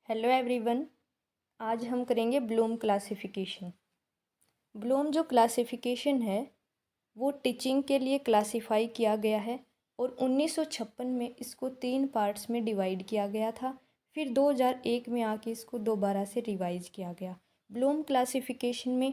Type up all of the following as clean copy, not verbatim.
Hello everyone. आज हम करेंगे ब्लूम क्लासिफिकेशन। ब्लूम जो क्लासिफिकेशन है वो टीचिंग के लिए क्लासिफाई किया गया है और 1956 में इसको 3 पार्ट्स में डिवाइड किया गया था। फिर 2001 में आके इसको दोबारा से रिवाइज किया गया। ब्लूम क्लासिफिकेशन में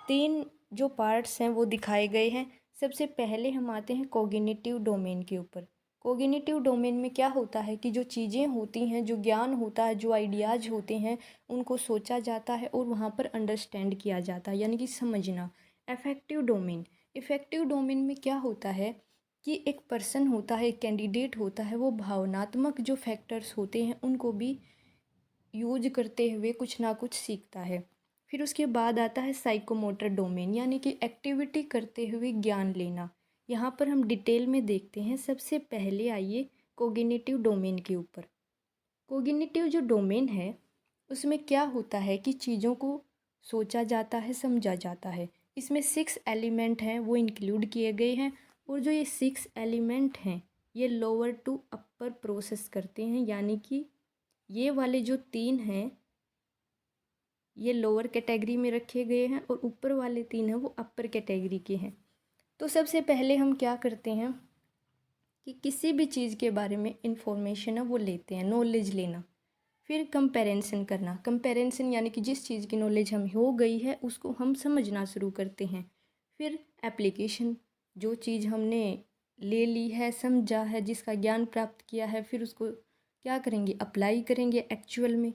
3 जो पार्ट्स हैं वो दिखाए गए हैं। सबसे पहले हम आते हैं कोग्निटिव डोमेन के ऊपर। कोग्निटिव डोमेन में क्या होता है कि जो चीज़ें होती हैं, जो ज्ञान होता है, जो आइडियाज़ होते हैं, उनको सोचा जाता है और वहाँ पर अंडरस्टैंड किया जाता है, यानी कि समझना। अफेक्टिव डोमेन, इफ़ेक्टिव डोमेन में क्या होता है कि एक पर्सन होता है, एक कैंडिडेट होता है, वो भावनात्मक जो फैक्टर्स होते हैं उनको भी यूज करते हुए कुछ ना कुछ सीखता है। फिर उसके बाद आता है साइकोमोटर डोमेन, यानी कि एक्टिविटी करते हुए ज्ञान लेना। यहाँ पर हम डिटेल में देखते हैं। सबसे पहले आइए कोग्निटिव डोमेन के ऊपर। कोग्निटिव जो डोमेन है उसमें क्या होता है कि चीज़ों को सोचा जाता है, समझा जाता है। इसमें 6 एलिमेंट हैं वो इंक्लूड किए गए हैं और जो ये 6 एलिमेंट हैं ये लोअर टू अपर प्रोसेस करते हैं, यानी कि ये वाले जो 3 हैं ये लोअर कैटेगरी में रखे गए हैं और ऊपर वाले 3 हैं वो अपर कैटेगरी के हैं। तो सबसे पहले हम क्या करते हैं कि किसी भी चीज़ के बारे में इंफॉर्मेशन है वो लेते हैं, नॉलेज लेना। फिर कंपैरिजन करना, कंपैरिजन यानी कि जिस चीज़ की नॉलेज हम हो गई है उसको हम समझना शुरू करते हैं। फिर एप्लीकेशन, जो चीज़ हमने ले ली है, समझा है, जिसका ज्ञान प्राप्त किया है, फिर उसको क्या करेंगे, अप्लाई करेंगे एक्चुअल में।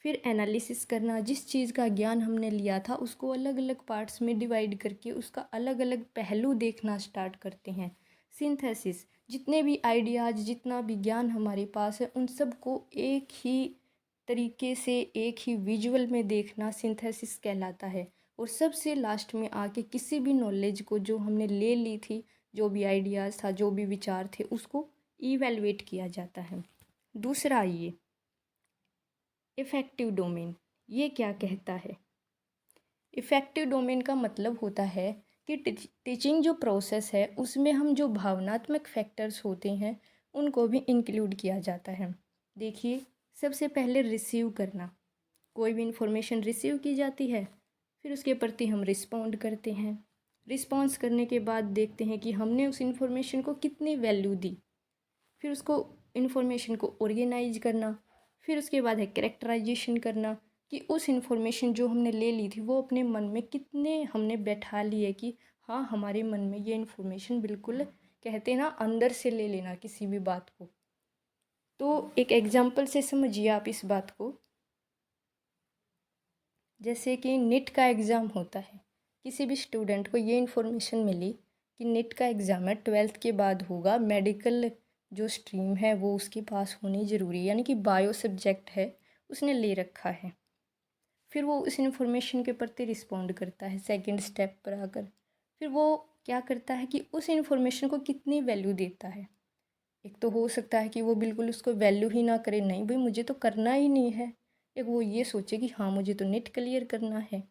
फिर एनालिसिस करना, जिस चीज़ का ज्ञान हमने लिया था उसको अलग अलग पार्ट्स में डिवाइड करके उसका अलग अलग पहलू देखना स्टार्ट करते हैं। सिंथेसिस, जितने भी आइडियाज़, जितना भी ज्ञान हमारे पास है उन सब को एक ही तरीके से, एक ही विजुअल में देखना सिंथेसिस कहलाता है। और सबसे लास्ट में आके किसी भी नॉलेज को जो हमने ले ली थी, जो भी आइडियाज़ था, जो भी विचार थे, उसको इवैल्यूएट किया जाता है। दूसरा आइए इफ़ेक्टिव डोमेन। ये क्या कहता है? इफ़ेक्टिव डोमेन का मतलब होता है कि टीचिंग जो प्रोसेस है उसमें हम जो भावनात्मक फैक्टर्स होते हैं उनको भी इंक्लूड किया जाता है। देखिए, सबसे पहले रिसीव करना, कोई भी इंफॉर्मेशन रिसीव की जाती है, फिर उसके प्रति हम रिस्पॉन्ड करते हैं। रिस्पॉन्स करने के बाद देखते हैं कि हमने उस इंफॉर्मेशन को कितनी वैल्यू दी। फिर उसको इन्फॉर्मेशन को ऑर्गेनाइज करना। फिर उसके बाद है कैरेक्टराइजेशन करना कि उस इन्फॉर्मेशन जो हमने ले ली थी वो अपने मन में कितने हमने बैठा ली है कि हाँ, हमारे मन में ये इन्फॉर्मेशन बिल्कुल, कहते हैं ना, अंदर से ले लेना किसी भी बात को। तो एक एग्जांपल से समझिए आप इस बात को। जैसे कि नीट का एग्ज़ाम होता है, किसी भी स्टूडेंट को ये इन्फॉर्मेशन मिली कि नीट का एग्ज़ाम है, 12th के बाद होगा, मेडिकल जो स्ट्रीम है वो उसके पास होनी ज़रूरी है, यानी कि बायो सब्जेक्ट है, उसने ले रखा है। फिर वो उस इन्फॉर्मेशन के प्रति रिस्पॉन्ड करता है सेकंड स्टेप पर आकर। फिर वो क्या करता है कि उस इन्फॉर्मेशन को कितनी वैल्यू देता है। एक तो हो सकता है कि वो बिल्कुल उसको वैल्यू ही ना करे, नहीं भाई मुझे तो करना ही नहीं है। एक वो ये सोचे कि हाँ, मुझे तो नेट क्लियर करना है।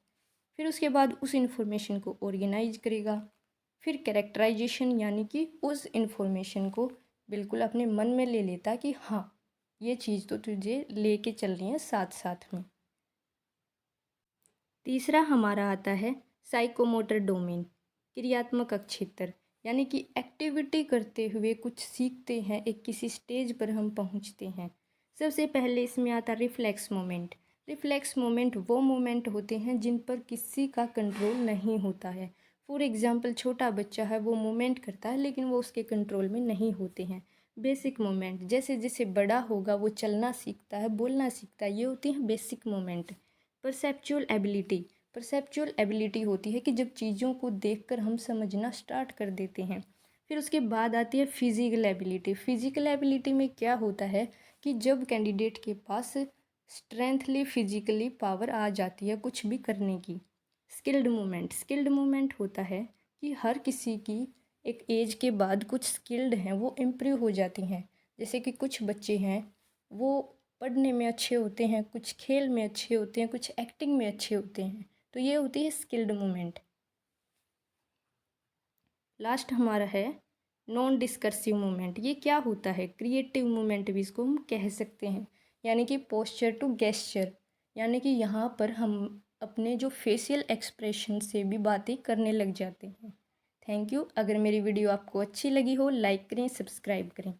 फिर उसके बाद उस इन्फॉर्मेशन को ऑर्गेनाइज करेगा। फिर कैरेक्टराइजेशन, यानी कि उस इन्फॉर्मेशन को बिल्कुल अपने मन में ले लेता कि हाँ, ये चीज़ तो तुझे लेके चल रही है साथ साथ में। तीसरा हमारा आता है साइकोमोटर डोमेन, क्रियात्मक क्षेत्र, यानी कि एक्टिविटी करते हुए कुछ सीखते हैं, एक किसी स्टेज पर हम पहुंचते हैं। सबसे पहले इसमें आता रिफ्लेक्स मोमेंट। रिफ्लेक्स मोमेंट वो मोमेंट होते हैं जिन पर किसी का कंट्रोल नहीं होता है। फॉर एग्जांपल, छोटा बच्चा है वो मोमेंट करता है लेकिन वो उसके कंट्रोल में नहीं होते हैं। बेसिक मोमेंट, जैसे जैसे बड़ा होगा वो चलना सीखता है, बोलना सीखता है, ये होती हैं basic moment. Perceptual ability, perceptual ability होती है कि जब चीज़ों को देखकर हम समझना स्टार्ट कर देते हैं। फिर उसके बाद आती है फिजिकल एबिलिटी। फिजिकल एबिलिटी में क्या होता है कि जब कैंडिडेट के पास स्ट्रेंथली फिजिकली पावर आ जाती है कुछ भी करने की। स्किल्ड मूवमेंट, स्किल्ड मूवमेंट होता है कि हर किसी की एक एज के बाद कुछ स्किल्ड हैं वो इम्प्रूव हो जाती हैं। जैसे कि कुछ बच्चे हैं वो पढ़ने में अच्छे होते हैं, कुछ खेल में अच्छे होते हैं, कुछ एक्टिंग में अच्छे होते हैं, तो ये होती है स्किल्ड मूवमेंट। लास्ट हमारा है नॉन डिस्कर्सिव मूवमेंट। ये क्या होता है? क्रिएटिव मूवमेंट भी इसको हम कह सकते हैं, यानी कि पोस्चर टू गेस्चर, यानी कि यहाँ पर हम अपने जो फेशियल एक्सप्रेशन से भी बातें करने लग जाते हैं। Thank you. अगर मेरी वीडियो आपको अच्छी लगी हो, लाइक करें, सब्सक्राइब करें।